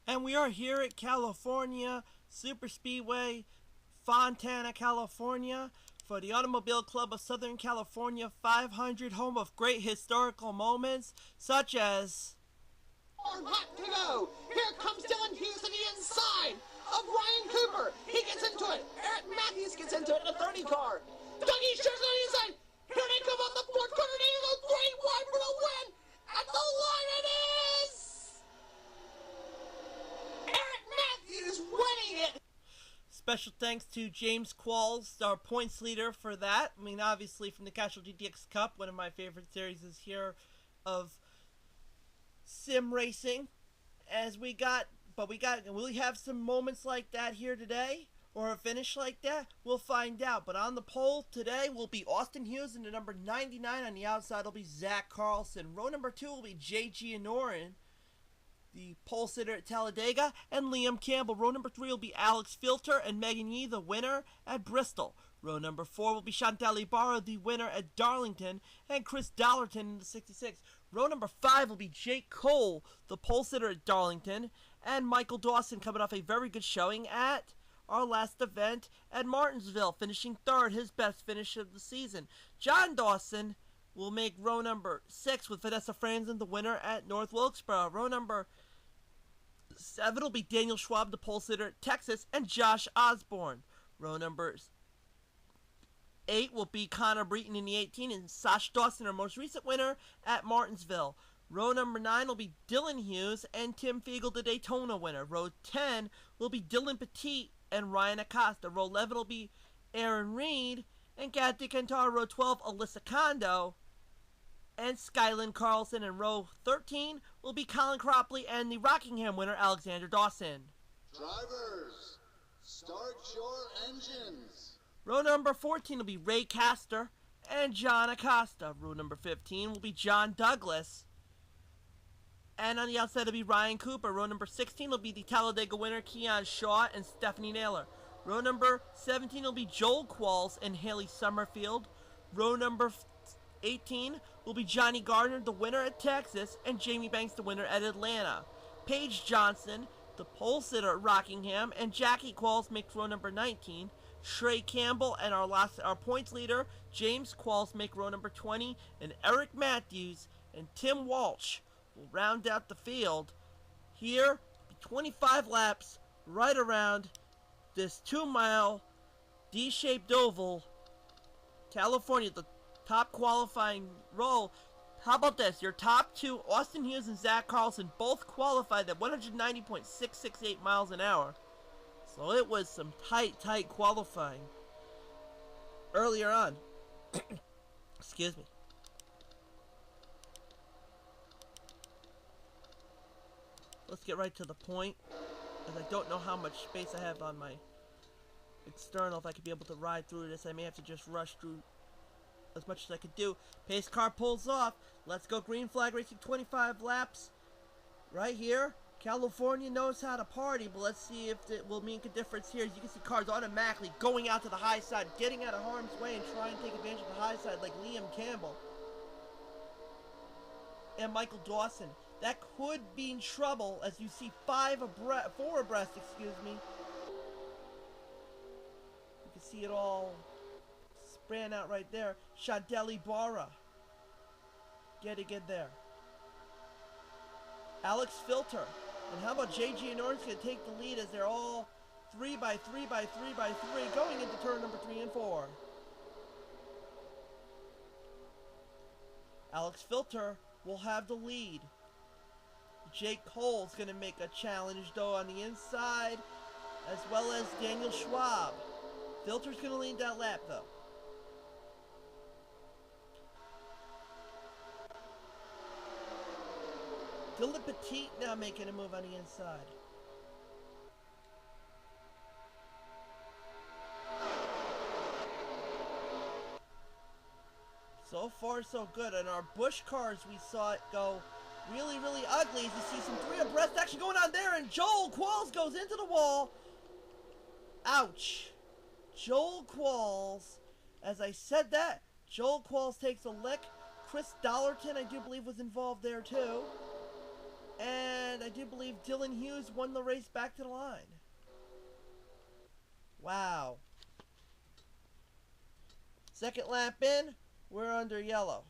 And we are here at California Super Speedway, Fontana, California, for the Automobile Club of Southern California 500, home of great historical moments, such as... One lap to go. Here comes Dylan Hughes to the inside of Ryan Cooper. He gets into it. Eric Matthews gets into it in a 30 car. Dougie Scherz on the inside. Here they come on the fourth corner. They go great wide for the win. At the line it is Eric Matthews winning it. Special thanks to James Qualls, our points leader, for that. I mean, obviously from the Casual GTX Cup, one of my favorite series is here of sim racing. Will we have some moments like that here today? Or a finish like that? We'll find out. But on the pole today will be Austin Hughes, and the number 99 on the outside will be Zach Carlson. Row number 2 will be J.G. Anorin, the pole sitter at Talladega, and Liam Campbell. Row number 3 will be Alex Filter and Megan Yee, the winner at Bristol. Row number 4 will be Chantal Ibarra, the winner at Darlington, and Chris Dollerton in the 66. Row number 5 will be Jake Cole, the pole sitter at Darlington, and Michael Dawson coming off a very good showing at our last event at Martinsville, finishing third, his best finish of the season. John Dawson will make row number 6 with Vanessa Franzen, the winner at North Wilkesboro. Row number 7 will be Daniel Schwab, the pole sitter at Texas, and Josh Osborne. Row number 8 will be Connor Breton in the 18 and Sash Dawson, our most recent winner at Martinsville. Row number 9 will be Dylan Hughes and Tim Fiegel, the Daytona winner. Row 10 will be Dylan Petit and Ryan Acosta. Row 11 will be Aaron Reed and Kathy Cantara. Row 12, Alyssa Kondo and Skylyn Carlson. And row 13 will be Colin Cropley and the Rockingham winner, Alexander Dawson. Drivers, start your engines. Row number 14 will be Ray Castor and John Acosta. Row number 15 will be John Douglas. And on the outside will be Ryan Cooper. Row number 16 will be the Talladega winner, Keon Shaw and Stephanie Naylor. Row number 17 will be Joel Qualls and Haley Summerfield. Row number 18 will be Johnny Gardner, the winner at Texas, and Jamie Banks, the winner at Atlanta. Paige Johnson, the pole sitter at Rockingham, and Jackie Qualls make row number 19. Trey Campbell and our points leader, James Qualls, make row number 20, and Eric Matthews and Tim Walsh will round out the field. Here, 25 laps right around this 2-mile D-shaped oval, California, the top qualifying row. How about this? Your top two, Austin Hughes and Zach Carlson, both qualified at 190.668 miles an hour. So it was some tight qualifying earlier on. Excuse me. Let's get right to the point, as I don't know how much space I have on my external. If I could be able to ride through this, I may have to just rush through as much as I could do. Pace car pulls off. Let's go green flag racing, 25 laps right here. California knows how to party, but let's see if it will make a difference here. As you can see, cars automatically going out to the high side, getting out of harm's way and trying to take advantage of the high side, like Liam Campbell and Michael Dawson. That could be in trouble, as you see four abreast, excuse me. You can see it all spraying out right there. Chantal Ibarra getting in there. Alex Filter. And how about J.G. Anorin's going to take the lead, as they're all 3 by 3 by 3 by 3 going into turn number 3 and 4. Alex Filter will have the lead. Jake Cole's going to make a challenge, though, on the inside, as well as Daniel Schwab. Filter's going to lead that lap, though. Dylan Petit now making a move on the inside. So far, so good. In our Busch cars, we saw it go really ugly. As you see some 3 abreast action going on there, and Joel Qualls goes into the wall. Ouch. Joel Qualls. As I said that, Joel Qualls takes a lick. Chris Dollerton, I do believe, was involved there too. And I do believe Dylan Hughes won the race back to the line. Wow. Second lap in, we're under yellow.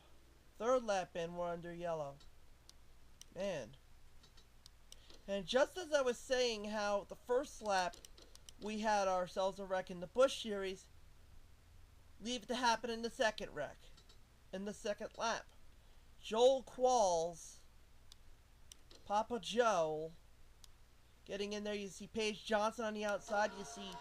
Third lap in, we're under yellow. Man. And just as I was saying how the first lap we had ourselves a wreck in the Busch Series, leave it to happen in the second wreck. In the second lap. Joel Qualls, Papa Joe, getting in there. You see Paige Johnson on the outside. You see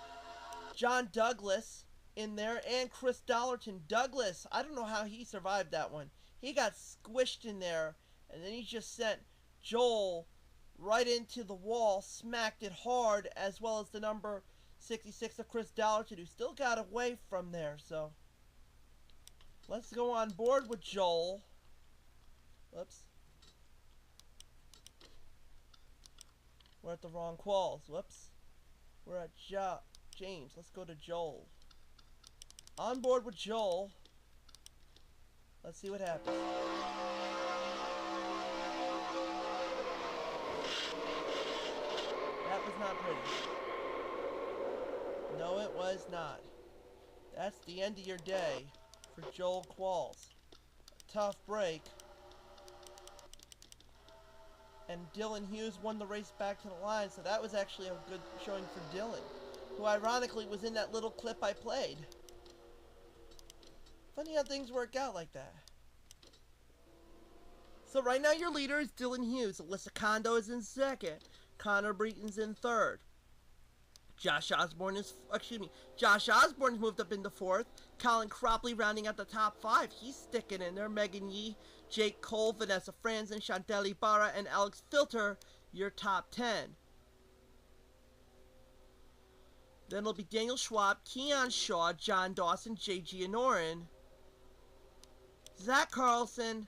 John Douglas in there and Chris Dollarton. Douglas, I don't know how he survived that one. He got squished in there, and then he just sent Joel right into the wall, smacked it hard, as well as the number 66 of Chris Dollarton, who still got away from there. So let's go on board with Joel. Whoops. We're at the wrong Qualls. Whoops. We're at James. Let's go to Joel. On board with Joel. Let's see what happens. That was not pretty. No, it was not. That's the end of your day for Joel Qualls. A tough break. And Dylan Hughes won the race back to the line, so that was actually a good showing for Dylan, who ironically was in that little clip I played. Funny how things work out like that. So right now your leader is Dylan Hughes. Alyssa Kondo is in second. Connor Breton's in third. Josh Osborne's moved up into fourth. Colin Cropley rounding out the top five. He's sticking in there. Megan Yee, Jake Cole, Vanessa Franzen, Chantel Ibarra, and Alex Filter, your top 10. Then it'll be Daniel Schwab, Keon Shaw, John Dawson, J.G. Honorin, Zach Carlson,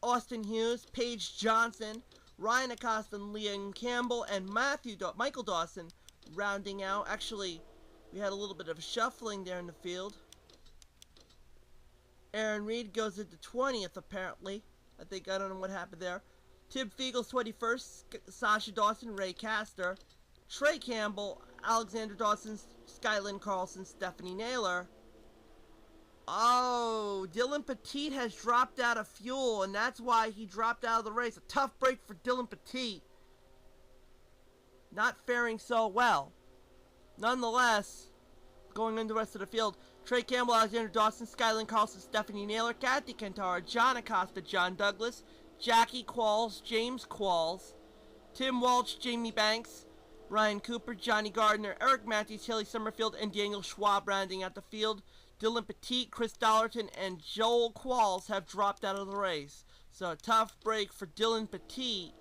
Austin Hughes, Paige Johnson, Ryan Acosta, Liam Campbell, and Michael Dawson rounding out. Actually, we had a little bit of a shuffling there in the field. Aaron Reed goes into 20th, apparently. I don't know what happened there. Tim Fiegel's 21st, Sasha Dawson, Ray Castor, Trey Campbell, Alexander Dawson, Skylyn Carlson, Stephanie Naylor. Oh, Dylan Petit has dropped out of fuel, and that's why he dropped out of the race. A tough break for Dylan Petit. Not faring so well. Nonetheless, going into the rest of the field, Trey Campbell, Alexander Dawson, Skylyn Carlson, Stephanie Naylor, Kathy Kantara, John Acosta, John Douglas, Jackie Qualls, James Qualls, Tim Walsh, Jamie Banks, Ryan Cooper, Johnny Gardner, Eric Matthews, Haley Summerfield, and Daniel Schwab rounding out the field. Dylan Petit, Chris Dollarton, and Joel Qualls have dropped out of the race. So a tough break for Dylan Petit.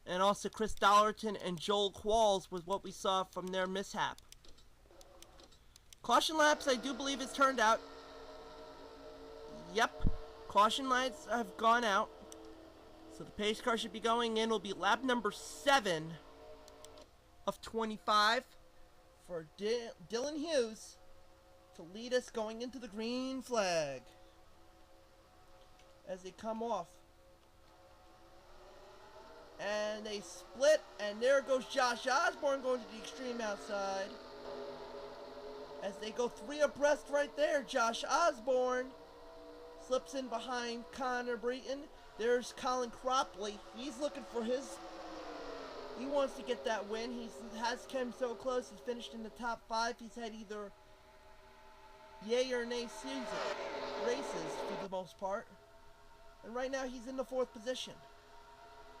And also Chris Dollarton and Joel Qualls was what we saw from their mishap. Caution laps, I do believe, is turned out. Yep. Caution lights have gone out. So the pace car should be going in. Will be lap number 7 of 25 for Dylan Hughes to lead us going into the green flag as they come off. And they split, and there goes Josh Osborne going to the extreme outside. As they go 3 abreast right there, Josh Osborne slips in behind Connor Breton. There's Colin Cropley. He's looking for he wants to get that win. He has come so close. He's finished in the top 5. He's had either yay or nay races for the most part. And right now he's in the 4th position.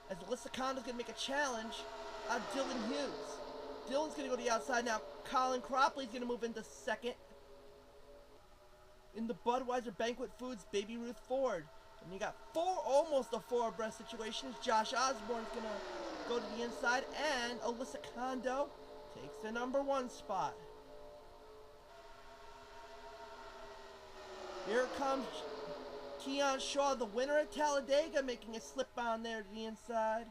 As Alyssa Kondo's going to make a challenge on Dylan Hughes. Dylan's going to go to the outside now. Colin Cropley's going to move into 2nd. In the Budweiser Banquet Foods, Baby Ruth Ford. And you got almost a 4 abreast situation as Josh Osborne's going to go to the inside. And Alyssa Kondo takes the number 1 spot. Here comes Keon Shaw, the winner at Talladega, making a slip on there to the inside.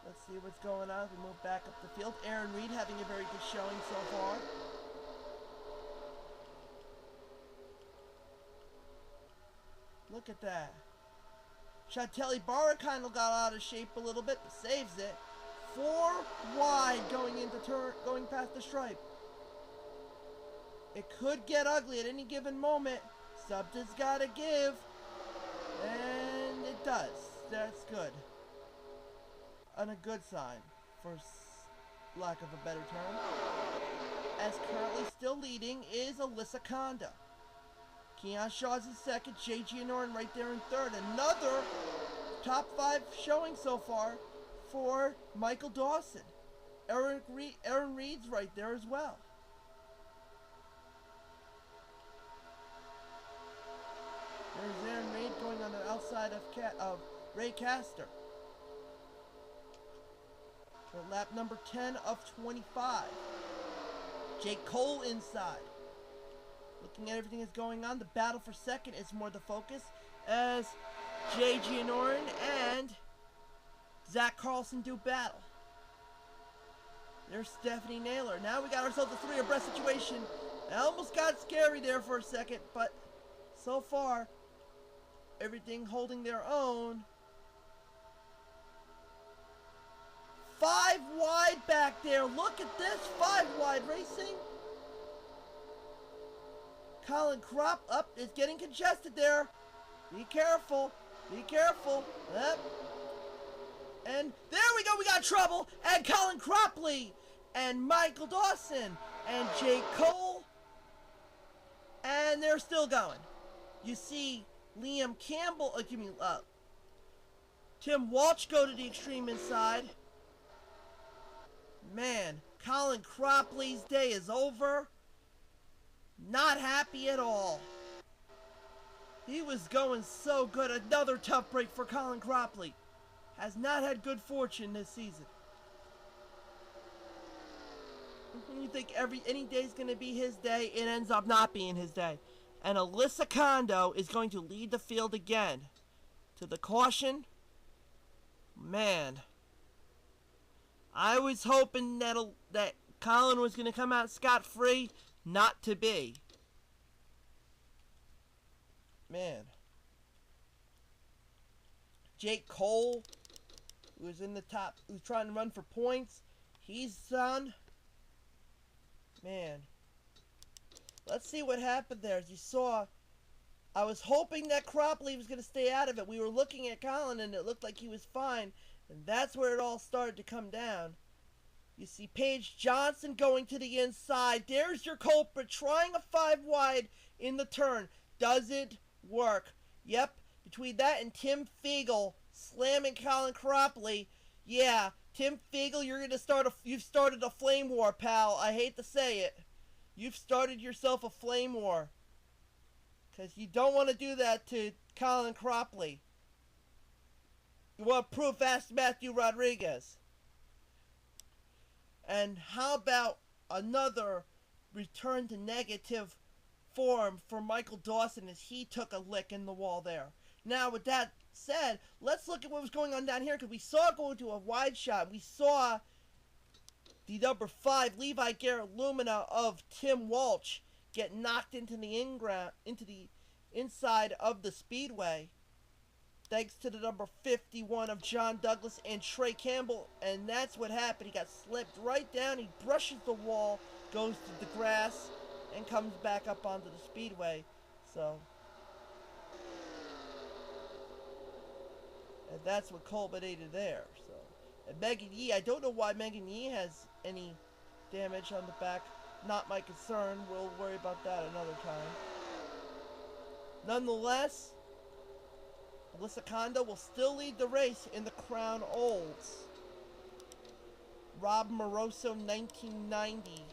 Let's see what's going on. We move back up the field. Aaron Reed having a very good showing so far. Look at that. Chantelli Barra kind of got out of shape a little bit, but saves it. 4 wide going past the stripe. It could get ugly at any given moment. Something's gotta give. And it does. That's good. And a good sign, for lack of a better term. As currently still leading is Alyssa Conda. Keon Shaw's in second, J.G. Norton right there in third. Another top 5 showing so far for Michael Dawson. Aaron Reed's right there as well. There's Aaron Reed going on the outside of Ray Castor. For lap number 10 of 25. Jake Cole inside. Looking at everything that's going on, the battle for second is more the focus as J.G. Norton and Zach Carlson do battle. There's Stephanie Naylor. Now we got ourselves a 3 abreast situation. It almost got scary there for a second, but so far, everything holding their own. 5 wide back there. Look at this. 5 wide racing. Colin Kropp up is getting congested there. Be careful. Be careful. Yep. And there we go. We got trouble. And Colin Cropley and Michael Dawson and Jake Cole. And they're still going. You see Liam Campbell, Tim Walsh go to the extreme inside. Man, Colin Cropley's day is over. Not happy at all. He was going so good. Another tough break for Colin Cropley. Has not had good fortune this season. You think any day's going to be his day, it ends up not being his day. And Alyssa Kondo is going to lead the field again. To the caution. Man. I was hoping that Colin was going to come out scot-free. Not to be. Man. Jake Cole, who was in the top, who's trying to run for points, he's done. Man. Let's see what happened there. As you saw, I was hoping that Cropley was going to stay out of it. We were looking at Colin and it looked like he was fine. And that's where it all started to come down. You see Paige Johnson going to the inside. There's your culprit trying a 5 wide in the turn. Doesn't work. Yep, between that and Tim Fiegel slamming Colin Cropley. Yeah, Tim Fiegel, you've started a flame war, pal. I hate to say it. You've started yourself a flame war. Because you don't want to do that to Colin Cropley. You want proof? Ask Matthew Rodriguez. And how about another return to negative form for Michael Dawson as he took a lick in the wall there. Now, with that said, let's look at what was going on down here, because we saw going to a wide shot. We saw the number 5 Levi Garrett Lumina of Tim Walsh get knocked into the inside of the speedway. Thanks to the number 51 of John Douglas and Trey Campbell. And that's what happened. He got slipped right down. He brushes the wall, goes to the grass, and comes back up onto the speedway. So, and that's what culminated there. So, and Megan Yee, I don't know why Megan Yee has any damage on the back. Not my concern. We'll worry about that another time. Nonetheless, Alyssa Kondo will still lead the race in the Crown Olds. Rob Moroso, 1990.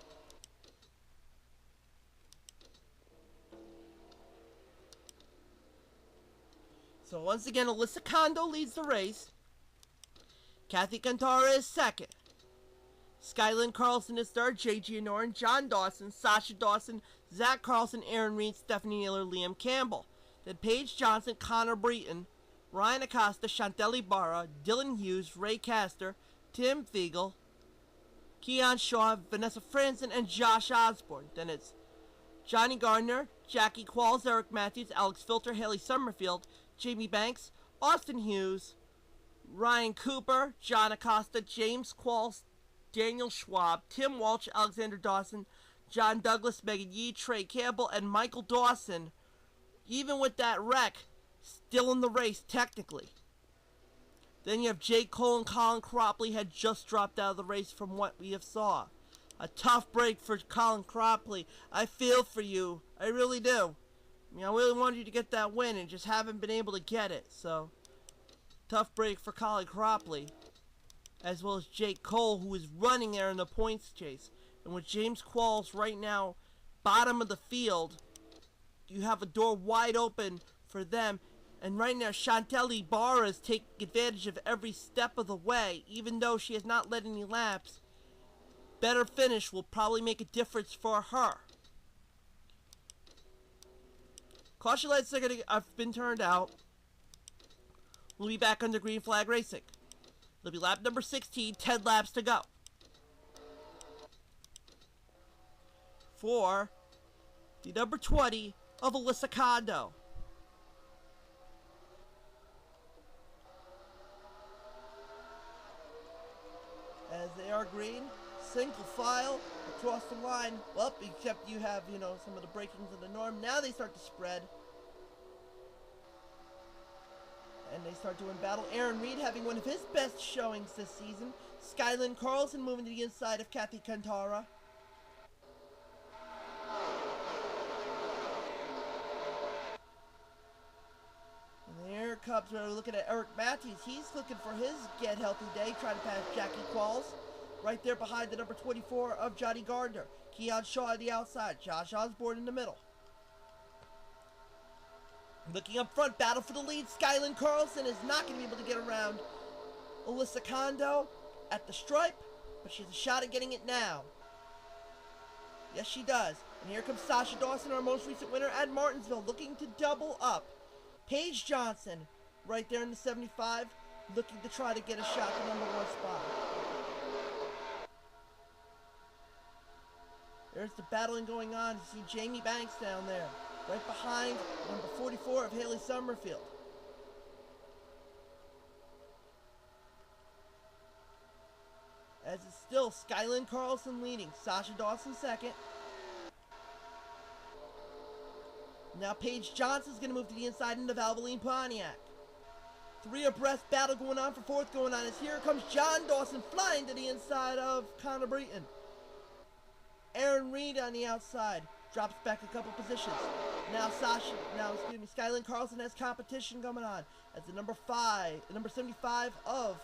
So once again, Alyssa Kondo leads the race. Kathy Cantara is second. Skylyn Carlson is third. J.G. Norton, John Dawson, Sasha Dawson, Zach Carlson, Aaron Reed, Stephanie Naylor, Liam Campbell. Then Paige Johnson, Connor Breton, Ryan Acosta, Chantelli Barra, Dylan Hughes, Ray Castor, Tim Fiegel, Keon Shaw, Vanessa Franzen, and Josh Osborne. Then it's Johnny Gardner, Jackie Qualls, Eric Matthews, Alex Filter, Haley Summerfield, Jamie Banks, Austin Hughes, Ryan Cooper, John Acosta, James Qualls, Daniel Schwab, Tim Walsh, Alexander Dawson, John Douglas, Megan Yee, Trey Campbell, and Michael Dawson, even with that wreck, still in the race technically. Then you have Jake Cole and Colin Cropley had just dropped out of the race from what we have saw. A tough break for Colin Cropley. I feel for you. I really do. I really wanted you to get that win and just haven't been able to get it. So, tough break for Colin Cropley. As well as Jake Cole, who is running there in the points chase. And with James Qualls right now, bottom of the field, you have a door wide open for them. And right now, Chantel Ibarra is taking advantage of every step of the way, even though she has not led any laps. Better finish will probably make a difference for her. Caution lights have been turned out. We'll be back under green flag racing. It'll be lap number 16, 10 laps to go. For the number 20 of Alyssa Kondo. As they are green, single file across the line. Well, except you have, some of the breakings of the norm. Now they start to spread. And they start doing battle. Aaron Reed having one of his best showings this season. Skylyn Carlson moving to the inside of Kathy Cantara. And there comes, we're looking at Eric Matthews. He's looking for his get healthy day, trying to pass Jackie Qualls. Right there behind the number 24 of Johnny Gardner. Keon Shaw on the outside. Josh Osborne in the middle. Looking up front, battle for the lead. Skylyn Carlson is not going to be able to get around Alyssa Kondo at the stripe, but she has a shot at getting it now. Yes, she does. And here comes Sasha Dawson, our most recent winner at Martinsville, looking to double up. Paige Johnson, right there in the 75, looking to try to get a shot at the number 1 spot. There's the battling going on. You see Jamie Banks down there. Right behind number 44 of Haley Summerfield. As it's still Skylyn Carlson leading. Sasha Dawson second. Now Paige Johnson's going to move to the inside into Valvoline Pontiac. 3 abreast battle going on for 4th going on. As here comes John Dawson flying to the inside of Connor Breton. Aaron Reed on the outside. Drops back a couple positions. Now Skylyn Carlson has competition coming on as the number 75 of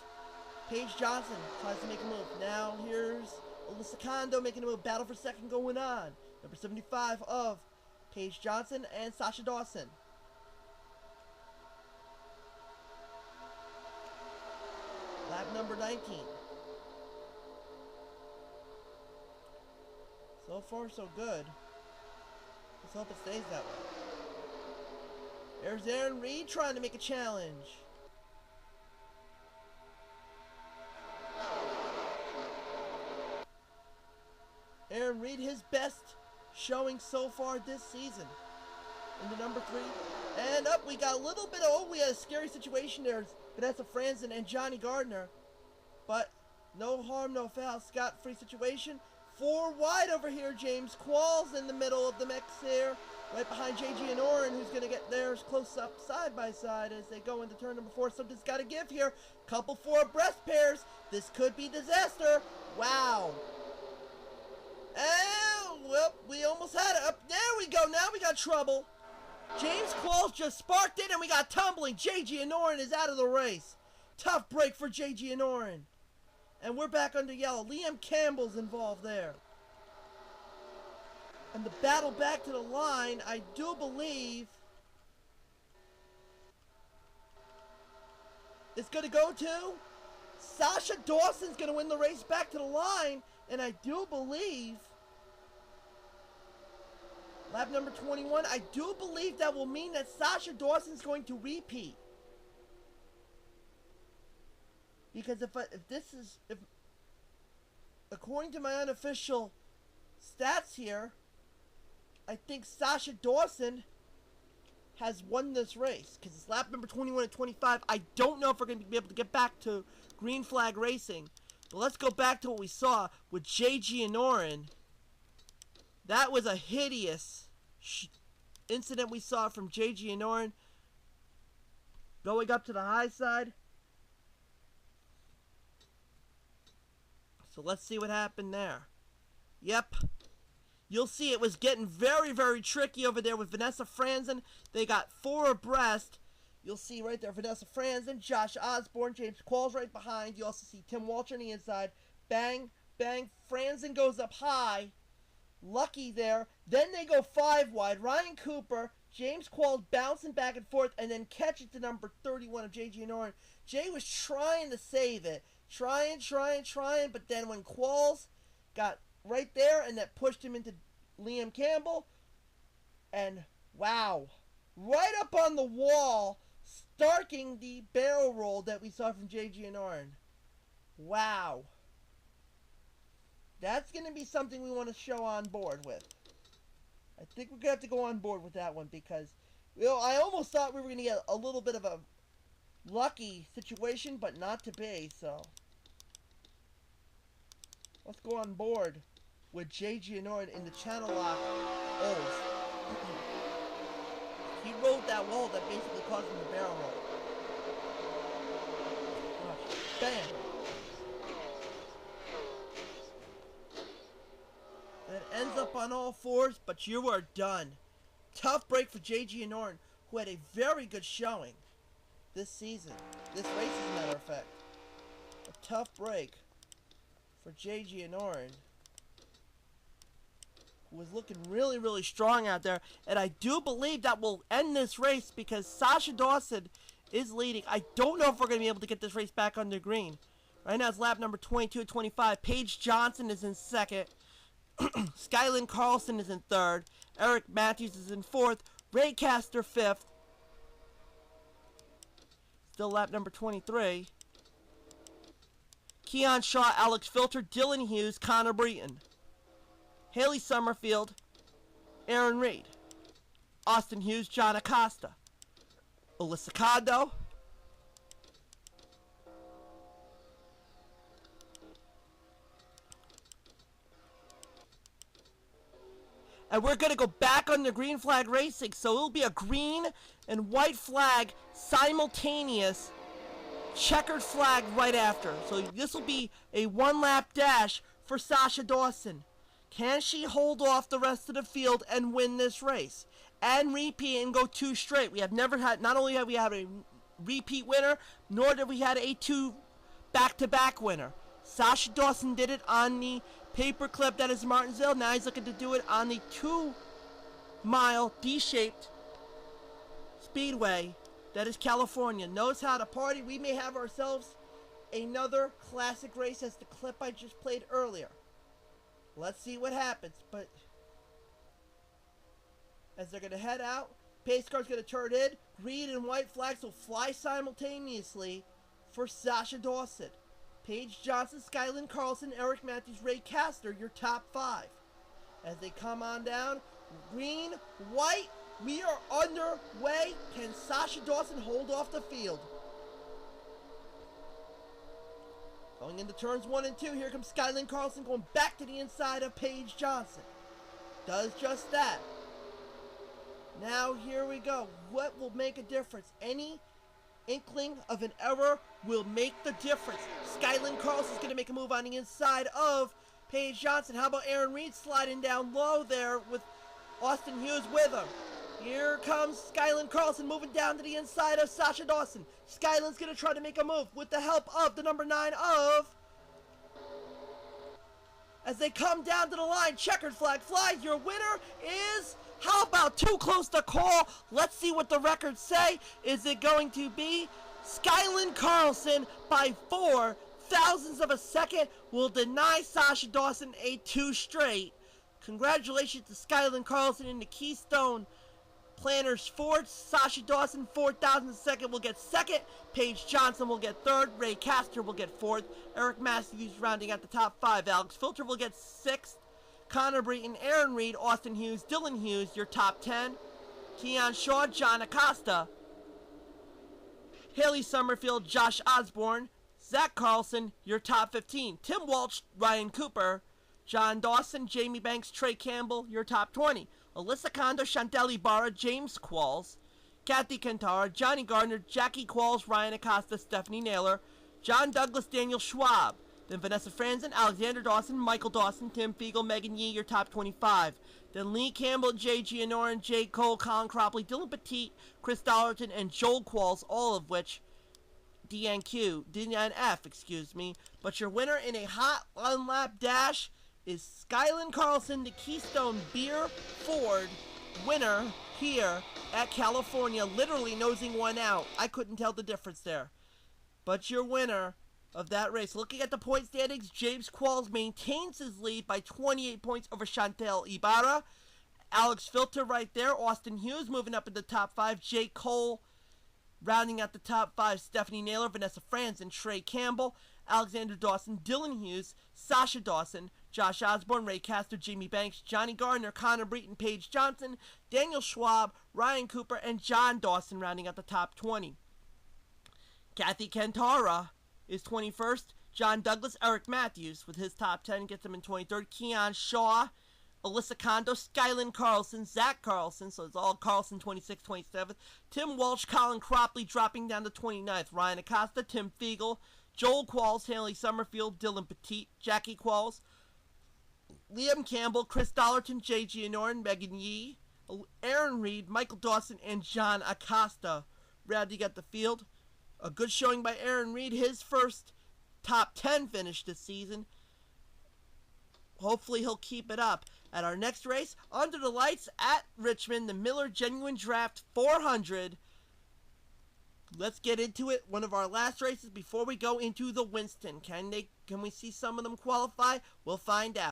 Paige Johnson tries to make a move. Now here's Alyssa Kondo making a move. Battle for second going on. Number 75 of Paige Johnson and Sasha Dawson. Lap number 19. So far, so good. Let's hope it stays that way. There's Aaron Reed trying to make a challenge. Aaron Reed, his best showing so far this season. In the number 3. And up, we got a little bit of, we had a scary situation there. Vanessa Franzen and Johnny Gardner. But no harm, no foul. Scot-free situation. 4 wide over here. James Qualls in the middle of the mix here. Right behind J.G. and Oren, who's going to get theirs close up side by side as they go into turn number 4. Something's got to give here. Couple 4 abreast pairs. This could be disaster. Wow. And, well, we almost had it. Up there we go. Now we got trouble. James Qualls just sparked it, and we got tumbling. J.G. and Oren is out of the race. Tough break for J.G. and Oren. And we're back under yellow. Liam Campbell's involved there. And the battle back to the line, I do believe, is going to go to Sasha Dawson's going to win the race back to the line. And I do believe, lap number 21, I do believe that will mean that Sasha Dawson's going to repeat. Because if according to my unofficial stats here, I think Sasha Dawson has won this race because it's lap number 21 and 25. I don't know if we're going to be able to get back to green flag racing. But let's go back to what we saw with JG and Oren. That was a hideous incident we saw from JG and Oren. Going up to the high side. So let's see what happened there. Yep. You'll see it was getting very, very tricky over there with Vanessa Franzen. They got 4 abreast. You'll see right there Vanessa Franzen, Josh Osborne, James Qualls right behind. You also see Tim Walcher on the inside. Bang, bang. Franzen goes up high. Lucky there. Then they go 5 wide. Ryan Cooper, James Qualls bouncing back and forth and then catch it to number 31 of JG and Oren. Jay was trying to save it. Trying. But then when Qualls got right there and that pushed him into Liam Campbell. And wow. Right up on the wall, starking the barrel roll that we saw from JG and Oren. Wow. That's going to be something we want to show on board with. I think we're going to have to go on board with that one because, you know, I almost thought we were going to get a little bit of a lucky situation, but not to be, so. Let's go on board with JG and Oren in the channel lock O's. He rode that wall that basically caused him the barrel roll. Bam! And it ends up on all 4s, but you are done. Tough break for JG and Oren, who had a very good showing this season. This race, as a matter of fact. A tough break for JG and Oren, who was looking really, really strong out there. And I do believe that will end this race because Sasha Dawson is leading. I don't know if we're going to be able to get this race back under green. Right now it's lap number 22 and 25. Paige Johnson is in second. Skylyn Carlson is in third. Eric Matthews is in fourth. Ray Caster fifth. Still lap number 23. Keon Shaw, Alex Filter, Dylan Hughes, Connor Breton. Haley Summerfield, Aaron Reed. Austin Hughes, John Acosta. Alyssa Condo. And we're going to go back on the green flag racing. So it'll be a green and white flag simultaneous checkered flag right after. So this will be a 1-lap dash for Sasha Dawson. Can she hold off the rest of the field and win this race? And repeat and go 2 straight. We have never had, not only have we had a repeat winner, nor did we had a 2 back-to-back winner. Sasha Dawson did it on the paperclip that is Martinsville. Now he's looking to do it on the 2-mile D-shaped speedway that is California. Knows how to party. We may have ourselves another classic race as the clip I just played earlier. Let's see what happens. But as they're going to head out, pace car's going to turn in. Green and white flags will fly simultaneously for Sasha Dawson. Paige Johnson, Skylyn Carlson, Eric Matthews, Ray Caster, your top 5. As they come on down, green, white, we are underway. Can Sasha Dawson hold off the field? Going into turns 1 and 2, here comes Skylyn Carlson going back to the inside of Paige Johnson. Does just that. Now here we go. What will make a difference? Any inkling of an error will make the difference. Skylyn Carlson's going to make a move on the inside of Paige Johnson. How about Aaron Reed sliding down low there with Austin Hughes with him? Here comes Skylyn Carlson moving down to the inside of Sasha Dawson. Skylyn's going to try to make a move with the help of the number 9 of... As they come down to the line, checkered flag flies. Your winner is... How about too close to call? Let's see what the records say. Is it going to be Skylyn Carlson by 4 thousandths of a second will deny Sasha Dawson a 2 straight. Congratulations to Skylyn Carlson in the Keystone Planners Ford. Sasha Dawson, 4 thousandths of a second, will get second. Paige Johnson will get third. Ray Caster will get fourth. Eric Matthews rounding out the top 5. Alex Filter will get 6th. Connor Breton, Aaron Reed, Austin Hughes, Dylan Hughes, your top 10. Keon Shaw, John Acosta, Haley Summerfield, Josh Osborne, Zach Carlson, your top 15. Tim Walsh, Ryan Cooper, John Dawson, Jamie Banks, Trey Campbell, your top 20. Alyssa Kondo, Chantel Ibarra, James Qualls, Kathy Kantara, Johnny Gardner, Jackie Qualls, Ryan Acosta, Stephanie Naylor, John Douglas, Daniel Schwab. Then Vanessa Franzen, Alexander Dawson, Michael Dawson, Tim Fiegel, Megan Yee, your top 25. Then Lee Campbell, Jay Gianorin, Jay Cole, Colin Cropley, Dylan Petit, Chris Dollarton, and Joel Qualls, all of which DNF, excuse me. But your winner in a hot one-lap dash is Skyland Carlson, the Keystone Beer Ford winner here at California, literally nosing one out. I couldn't tell the difference there. But your winner of that race. Looking at the point standings, James Qualls maintains his lead by 28 points over Chantel Ibarra. Alex Filter right there. Austin Hughes moving up in the top 5. J. Cole rounding out the top 5. Stephanie Naylor, Vanessa Franzen, Trey Campbell, Alexander Dawson, Dylan Hughes, Sasha Dawson, Josh Osborne, Ray Castor, Jamie Banks, Johnny Gardner, Connor Breton, Paige Johnson, Daniel Schwab, Ryan Cooper, and John Dawson rounding out the top 20. Kathy Kantara is 21st. John Douglas, Eric Matthews with his top 10 gets him in 23rd. Keon Shaw, Alyssa Kondo, Skyland Carlson, Zach Carlson, so it's all Carlson 26th, 27th. Tim Walsh, Colin Cropley dropping down to 29th. Ryan Acosta, Tim Fiegel, Joel Qualls, Haley Summerfield, Dylan Petit, Jackie Qualls, Liam Campbell, Chris Dollarton, Jay Gianorin, Megan Yee, Aaron Reed, Michael Dawson, and John Acosta rounding out the field. A good showing by Aaron Reed, his first top 10 finish this season. Hopefully he'll keep it up. At our next race, under the lights at Richmond, the Miller Genuine Draft 400. Let's get into it. One of our last races before we go into the Winston. Can we see some of them qualify? We'll find out.